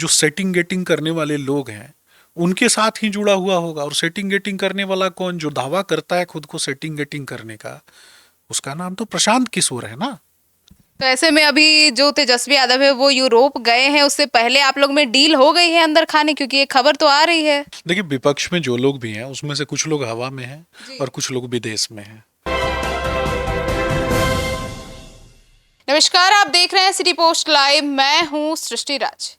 जो setting getting करने वाले लोग हैं उनके साथ ही जुड़ा हुआ होगा। और सेटिंग गेटिंग करने वाला कौन? जो दावा करता है खुद को सेटिंग गेटिंग करने का, उसका नाम तो प्रशांत किशोर है ना। तो ऐसे में अभी जो तेजस्वी यादव है वो यूरोप गए हैं, उससे पहले आप लोग में डील हो गई है अंदर खाने, क्योंकि ये खबर तो आ रही है। देखिए, विपक्ष में जो लोग भी हैं उसमें से कुछ लोग हवा में हैं जी। और कुछ लोग विदेश में हैं। नमस्कार, आप देख रहे हैं सिटी पोस्ट लाइव। मैं हूं सृष्टि राज।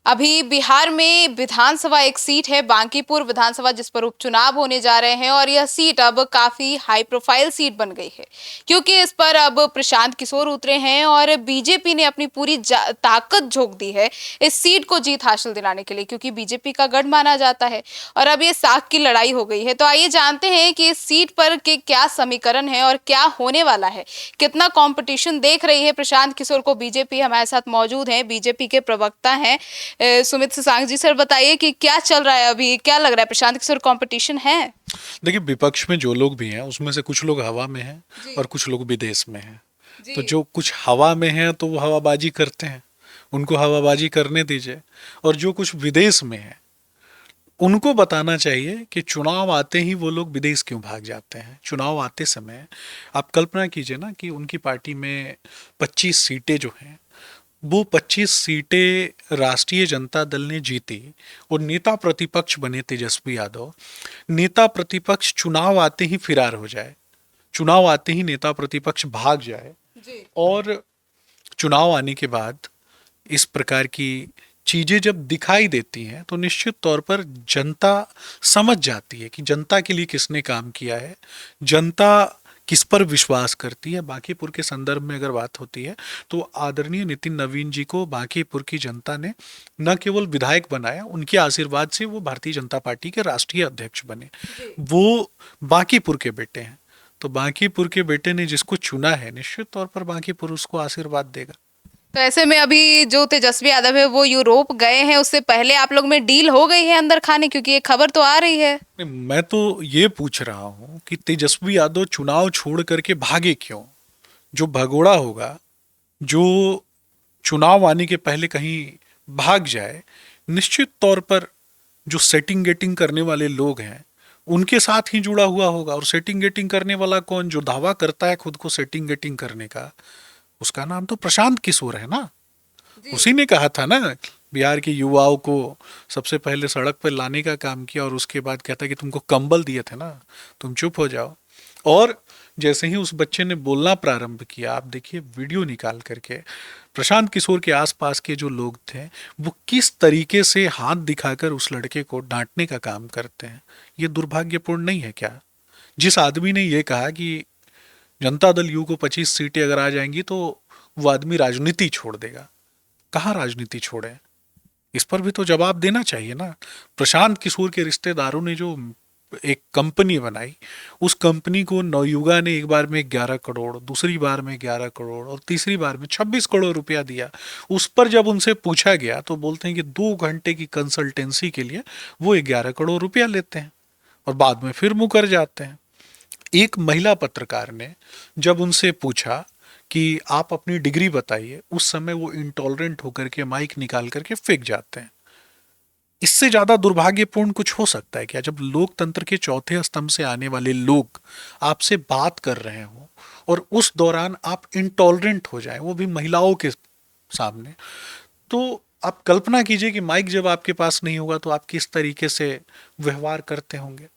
अभी बिहार में विधानसभा एक सीट है, बांकीपुर विधानसभा, जिस पर उपचुनाव होने जा रहे हैं और यह सीट अब काफी हाई प्रोफाइल सीट बन गई है, क्योंकि इस पर अब प्रशांत किशोर उतरे हैं और बीजेपी ने अपनी पूरी ताकत झोंक दी है इस सीट को जीत हासिल दिलाने के लिए, क्योंकि बीजेपी का गढ़ माना जाता है और अब ये साख की लड़ाई हो गई है। तो आइए जानते हैं कि इस सीट पर के क्या समीकरण है और क्या होने वाला है, कितना कंपटीशन देख रही है प्रशांत किशोर को बीजेपी। हमारे साथ मौजूद हैं बीजेपी के प्रवक्ता हैं सुमित ससांग जी। सर बताइए कि क्या चल रहा है, अभी क्या लग रहा है, प्रशांत किशोर कंपटीशन है? देखिए, विपक्ष में जो लोग भी हैं उसमें से कुछ लोग हवा में हैं और कुछ लोग विदेश में हैं। तो जो कुछ हवा में हैं तो वो हवाबाजी करते हैं, उनको हवाबाजी करने दीजिए। और जो कुछ विदेश में हैं उनको बताना चाहिए कि चुनाव आते ही वो लोग विदेश क्यों भाग जाते हैं। चुनाव आते समय आप कल्पना कीजिए ना कि उनकी पार्टी में 25 सीटें जो हैं, वो 25 सीटें राष्ट्रीय जनता दल ने जीती और नेता प्रतिपक्ष बने तेजस्वी यादव। नेता प्रतिपक्ष चुनाव आते ही फिरार हो जाए, चुनाव आते ही नेता प्रतिपक्ष भाग जाए जी। और चुनाव आने के बाद इस प्रकार की चीजें जब दिखाई देती हैं तो निश्चित तौर पर जनता समझ जाती है कि जनता के लिए किसने काम किया है, जनता किस पर विश्वास करती है। बांकीपुर के संदर्भ में अगर बात होती है तो आदरणीय नितिन नवीन जी को बांकीपुर की जनता ने न केवल विधायक बनाया, उनके आशीर्वाद से वो भारतीय जनता पार्टी के राष्ट्रीय अध्यक्ष बने। वो बांकीपुर के बेटे हैं, तो बांकीपुर के बेटे ने जिसको चुना है निश्चित तौर पर बांकीपुर उसको आशीर्वाद देगा। तो ऐसे में अभी जो तेजस्वी यादव है वो यूरोप गए हैं, उससे पहले आप लोग में डील हो गई है अंदर खाने, क्योंकि ये खबर तो आ रही है। नहीं, मैं तो ये पूछ रहा हूं कि तेजस्वी यादव चुनाव छोड़ करके भागे क्यों? जो भगोड़ा होगा, जो चुनाव आने के पहले कहीं भाग जाए, निश्चित तौर पर जो सेटिंग गेटिंग करने वाले लोग हैं उनके साथ ही जुड़ा हुआ होगा। और सेटिंग गेटिंग करने वाला कौन? जो दावा करता है खुद को सेटिंग गेटिंग करने का, उसका नाम तो प्रशांत किशोर है ना। उसी ने कहा था ना, बिहार के युवाओं को सबसे पहले सड़क पर लाने का काम किया और उसके बाद कहता कि तुमको कंबल दिए थे ना, तुम चुप हो जाओ। और जैसे ही उस बच्चे ने बोलना प्रारंभ किया, आप देखिए वीडियो निकाल करके प्रशांत किशोर के आसपास के जो लोग थे वो किस तरीके से हाथ दिखाकर उस लड़के को डांटने का काम करते हैं। ये दुर्भाग्यपूर्ण नहीं है क्या? जिस आदमी ने ये कहा कि जनता दल यू को 25 सीटें अगर आ जाएंगी तो वो आदमी राजनीति छोड़ देगा, कहाँ राजनीति छोड़े? इस पर भी तो जवाब देना चाहिए ना। प्रशांत किशोर के रिश्तेदारों ने जो एक कंपनी बनाई, उस कंपनी को नवयुगा ने एक बार में 11 करोड़, दूसरी बार में 11 करोड़ और तीसरी बार में 26 करोड़ रुपया दिया। उस पर जब उनसे पूछा गया तो बोलते हैं कि 2 घंटे की कंसल्टेंसी के लिए वो 11 करोड़ रुपया लेते हैं और बाद में फिर मुकर जाते हैं। एक महिला पत्रकार ने जब उनसे पूछा कि आप अपनी डिग्री बताइए, उस समय वो इंटॉलरेंट होकर के माइक निकाल करके फेंक जाते हैं। इससे ज्यादा दुर्भाग्यपूर्ण कुछ हो सकता है क्या? जब लोकतंत्र के चौथे स्तंभ से आने वाले लोग आपसे बात कर रहे हो और उस दौरान आप इंटॉलरेंट हो जाएं, वो भी महिलाओं के सामने, तो आप कल्पना कीजिए कि माइक जब आपके पास नहीं होगा तो आप किस तरीके से व्यवहार करते होंगे।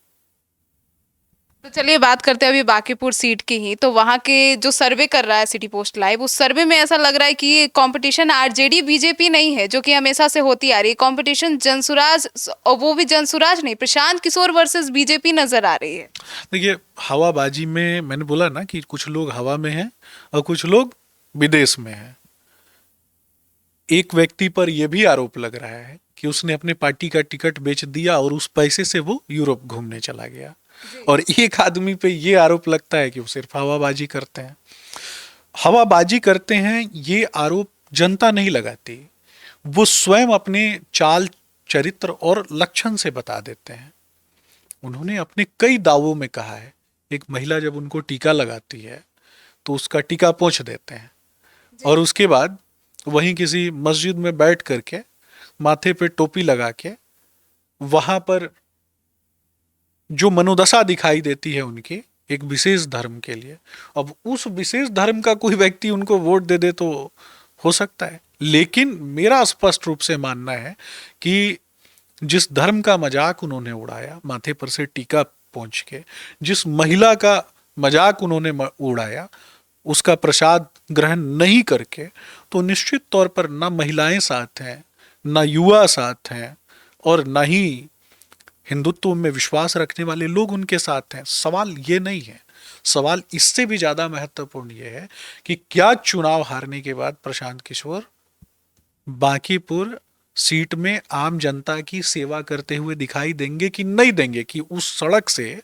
तो चलिए बात करते हैं अभी बांकीपुर सीट की ही। तो वहां के जो सर्वे कर रहा है सिटी पोस्ट लाइव, उस सर्वे में ऐसा लग रहा है कि ये कंपटीशन आरजेडी बीजेपी नहीं है, जो कि हमेशा से होती आ रही है। कंपटीशन जनसुराज, और वो भी जनसुराज नहीं, प्रशांत किशोर वर्सेस बीजेपी नजर आ रही है। देखिए, हवाबाजी में मैंने बोला ना कि कुछ लोग हवा में हैं और कुछ लोग विदेश में हैं। एक व्यक्ति पर यह भी आरोप लग रहा है कि उसने अपने पार्टी का टिकट बेच दिया और उस पैसे से वो यूरोप घूमने चला गया। और एक आदमी पे ये आरोप लगता है कि वो सिर्फ हवाबाजी करते हैं। हवाबाजी करते हैं ये आरोप जनता नहीं लगाती, वो स्वयं अपने चाल चरित्र और लक्षण से बता देते हैं। उन्होंने अपने कई दावों में कहा है, एक महिला जब उनको टीका लगाती है तो उसका टीका पोंछ देते हैं और उसके बाद वहीं किसी मस्जिद में बैठ करके माथे पे टोपी लगा के वहां पर जो मनोदशा दिखाई देती है उनकी एक विशेष धर्म के लिए, अब उस विशेष धर्म का कोई व्यक्ति उनको वोट दे दे तो हो सकता है। लेकिन मेरा स्पष्ट रूप से मानना है कि जिस धर्म का मजाक उन्होंने उड़ाया, माथे पर से टीका पहुंच के जिस महिला का मजाक उन्होंने उड़ाया, उसका प्रसाद ग्रहण नहीं करके, तो निश्चित तौर पर ना महिलाएं साथ हैं, ना युवा साथ हैं, और ना ही हिंदुत्व में विश्वास रखने वाले लोग उनके साथ हैं। सवाल ये नहीं है, सवाल इससे भी ज्यादा महत्वपूर्ण ये है कि क्या चुनाव हारने के बाद प्रशांत किशोर बांकीपुर सीट में आम जनता की सेवा करते हुए दिखाई देंगे कि नहीं देंगे, कि उस सड़क से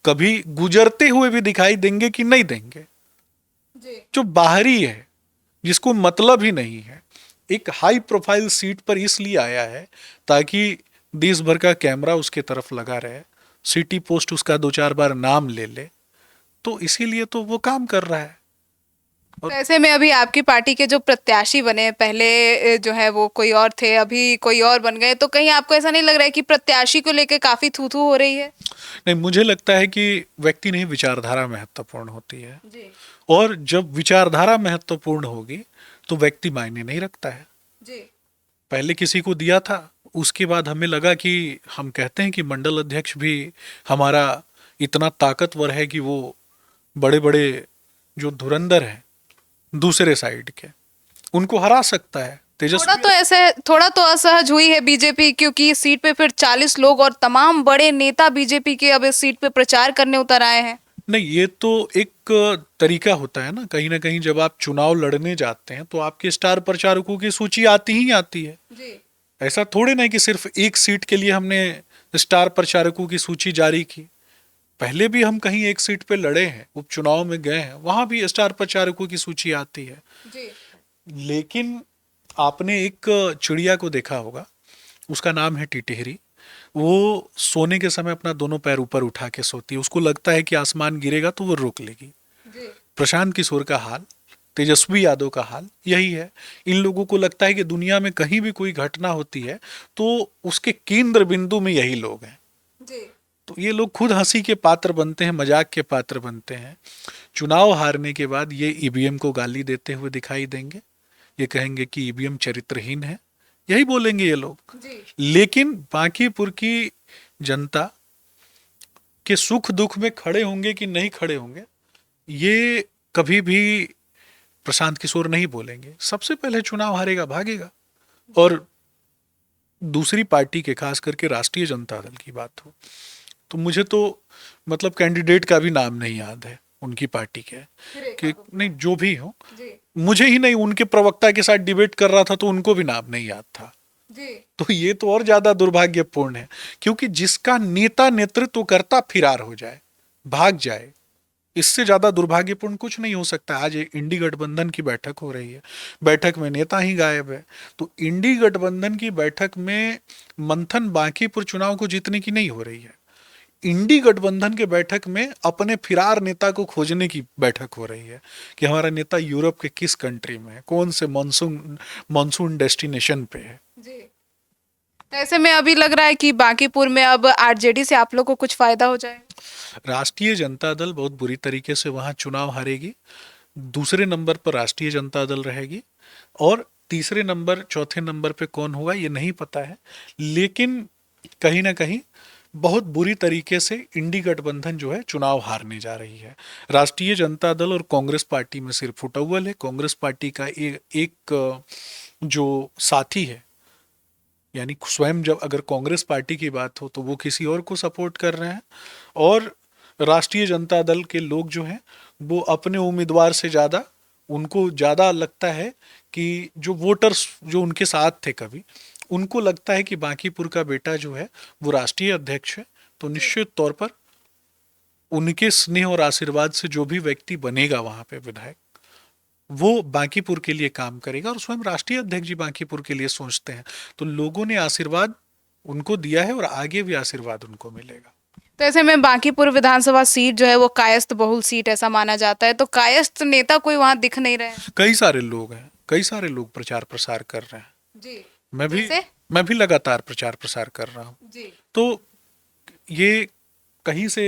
कभी गुजरते हुए भी दिखाई देंगे कि नहीं देंगे। जो बाहरी है, जिसको मतलब ही नहीं है, एक हाई प्रोफाइल सीट पर इसलिए आया है ताकि देश भर का कैमरा उसके तरफ लगा रहे, सिटी पोस्ट उसका 2-4 बार नाम ले ले, तो इसीलिए तो वो काम कर रहा है। तो ऐसे में अभी आपकी पार्टी के जो प्रत्याशी बने, पहले जो है वो कोई और थे, अभी कोई और बन गए, तो कहीं आपको ऐसा नहीं लग रहा है कि प्रत्याशी को लेकर काफी थू थू हो रही है? नहीं, मुझे लगता है कि व्यक्ति नहीं, विचारधारा महत्वपूर्ण होती है। जी और जब विचारधारा महत्वपूर्ण होगी तो व्यक्ति मायने नहीं रखता है। जी पहले किसी को दिया था, उसके बाद हमें लगा कि हम कहते हैं कि मंडल अध्यक्ष भी हमारा इतना ताकतवर है कि वो बड़े बड़े जो धुरंधर हैं दूसरे साइड के, उनको हरा सकता है। थोड़ा तो असहज हुई है बीजेपी, क्योंकि इस सीट पे फिर 40 लोग और तमाम बड़े नेता बीजेपी के अब इस सीट पे प्रचार करने उतर आए हैं। नहीं, ये तो एक तरीका होता है ना कहीं जब आप चुनाव लड़ने जाते हैं तो आपके स्टार प्रचारकों की सूची आती ही आती है। जी। ऐसा थोड़े ना कि सिर्फ एक सीट के लिए हमने स्टार प्रचारकों की सूची जारी की। पहले भी हम कहीं एक सीट पे लड़े हैं, उपचुनाव में गए हैं, वहां भी स्टार प्रचारकों की सूची आती है। जी। लेकिन आपने एक चिड़िया को देखा होगा, उसका नाम है टिटहरी। वो सोने के समय अपना दोनों पैर ऊपर उठा के सोती है, उसको लगता है कि आसमान गिरेगा तो वो रोक लेगी। प्रशांत किशोर का हाल, तेजस्वी यादव का हाल यही है। इन लोगों को लगता है कि दुनिया में कहीं भी कोई घटना होती है तो उसके केंद्र बिंदु में यही लोग हैं। तो ये लोग खुद हंसी के पात्र बनते हैं, मजाक के पात्र बनते हैं। चुनाव हारने के बाद ये ईवीएम को गाली देते हुए दिखाई देंगे, ये कहेंगे कि ईवीएम चरित्रहीन है, यही बोलेंगे ये लोग। लेकिन बांकीपुर की जनता के सुख दुख में खड़े होंगे कि नहीं खड़े होंगे, ये कभी भी प्रशांत किशोर नहीं बोलेंगे। सबसे पहले चुनाव हारेगा भागेगा। और दूसरी पार्टी के, खास करके राष्ट्रीय जनता दल की बात हो तो मुझे तो मतलब कैंडिडेट का भी नाम नहीं याद है उनकी पार्टी के, कि नहीं जो भी हो, मुझे ही नहीं, उनके प्रवक्ता के साथ डिबेट कर रहा था तो उनको भी नाम नहीं याद था। तो ये तो और ज्यादा दुर्भाग्यपूर्ण है, क्योंकि जिसका नेता नेतृत्व करता फिरार हो जाए, भाग जाए, इससे ज्यादा दुर्भाग्यपूर्ण कुछ नहीं हो सकता। आज इंडी गठबंधन की बैठक हो रही है, बैठक में नेता ही गायब है। तो इंडी गठबंधन की बैठक में मंथन बांकीपुर चुनाव को जीतने की नहीं हो रही है। इंडी गठबंधन के बैठक में अपने फिरार नेता को खोजने की बैठक हो रही है कि हमारा नेता यूरोप के किस कंट्री में है, कौन से मॉनसून डेस्टिनेशन पे है। तो ऐसे में अभी लग रहा है कि बांकीपुर में अब आरजेडी से आप लोग को कुछ फायदा हो जाएगा। राष्ट्रीय जनता दल बहुत बुरी तरीके से वहां चुनाव हारेगी। दूसरे नंबर पर राष्ट्रीय जनता दल रहेगी, और तीसरे नंबर चौथे नंबर पे कौन होगा ये नहीं पता है। लेकिन कहीं ना कहीं बहुत बुरी तरीके से इंडी गठबंधन जो है चुनाव हारने जा रही है। राष्ट्रीय जनता दल और कांग्रेस पार्टी में सिर्फ फुटअव्वल है। कांग्रेस पार्टी का एक जो साथी है, यानी स्वयं जब अगर कांग्रेस पार्टी की बात हो तो वो किसी और को सपोर्ट कर रहे हैं, और राष्ट्रीय जनता दल के लोग जो हैं वो अपने उम्मीदवार से ज़्यादा, उनको ज़्यादा लगता है कि जो वोटर्स जो उनके साथ थे कभी, उनको लगता है कि बांकीपुर का बेटा जो है वो राष्ट्रीय अध्यक्ष है, तो निश्चित तौर पर उनके स्नेह और आशीर्वाद से जो भी व्यक्ति बनेगा वहां पे विधायक, वो बांकीपुर के लिए काम करेगा। और स्वयं राष्ट्रीय अध्यक्ष जी बांकीपुर के लिए सोचते हैं, तो लोगों ने आशीर्वाद उनको दिया है और आगे भी आशीर्वाद उनको मिलेगा। तो ऐसे में बांकीपुर विधानसभा सीट जो है वो कायस्थ बहुल सीट ऐसा माना जाता है, तो कायस्थ नेता कोई वहां दिख नहीं रहे हैं। कई सारे लोग हैं, कई सारे लोग प्रचार प्रसार कर रहे हैं। जी। मैं भी मैं भी लगातार प्रचार प्रसार कर रहा हूँ। जी तो ये कहीं से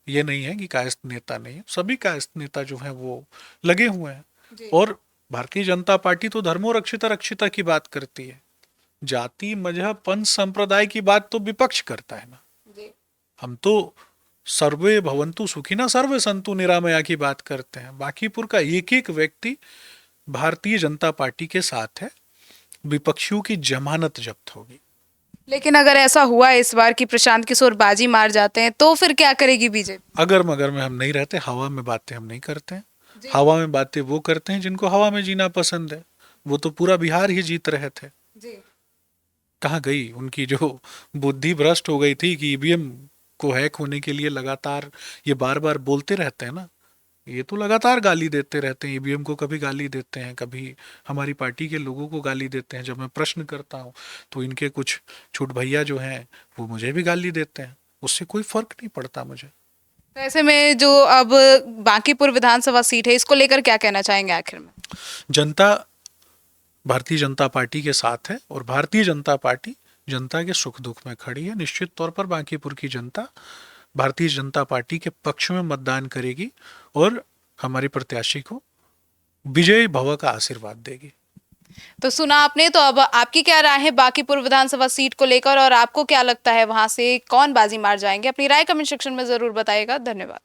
ये नहीं है कि कायस्थ नेता नहीं है, सभी कायस्थ नेता जो हैं वो लगे हुए हैं। जी और भारतीय जनता पार्टी तो धर्मो रक्षिता रक्षिता की बात करती है, जाति मजहब पंथ संप्रदाय की बात तो विपक्ष करता है ना। जी हम तो सर्वे भवन्तु सुखिनः सर्वे सन्तु निरामया की बात करते हैं। बांकीपुर का एक एक व्यक्ति भारतीय जनता पार्टी के साथ है, विपक्षियों की जमानत जब्त होगी। लेकिन अगर ऐसा हुआ इस बार कि प्रशांत किशोर बाजी मार जाते हैं तो फिर क्या करेगी बीजेपी? अगर मगर में हम नहीं रहते, हवा में बातें हम नहीं करते हैं। जी। हवा में बातें वो करते हैं जिनको हवा में जीना पसंद है। वो तो पूरा बिहार ही जीत रहे थे। जी कहाँ गई उनकी जो बुद्धि भ्रष्ट हो गई थी कि ईवीएम को हैक होने के लिए लगातार ये बार बार बोलते रहते हैं ना। ये तो लगातार गाली देते रहते हैं, ईवीएम को कभी गाली देते हैं, कभी हमारी पार्टी के लोगों को गाली देते हैं। जब मैं प्रश्न करता हूँ तो इनके कुछ छुट भैया जो हैं वो मुझे भी गाली देते हैं। उससे कोई फर्क नहीं पड़ता मुझे। तो ऐसे में जो अब बांकीपुर विधानसभा सीट है इसको लेकर क्या कहना चाहेंगे आखिर में? जनता भारतीय जनता पार्टी के साथ है और भारतीय जनता पार्टी जनता के सुख दुख में खड़ी है। निश्चित तौर पर बांकीपुर की जनता भारतीय जनता पार्टी के पक्ष में मतदान करेगी और हमारे प्रत्याशी को विजयी भव का आशीर्वाद देगी। तो सुना आपने, तो अब आपकी क्या राय है बांकीपुर विधानसभा सीट को लेकर और आपको क्या लगता है वहां से कौन बाजी मार जाएंगे? अपनी राय कमेंट सेक्शन में जरूर बताइएगा। धन्यवाद।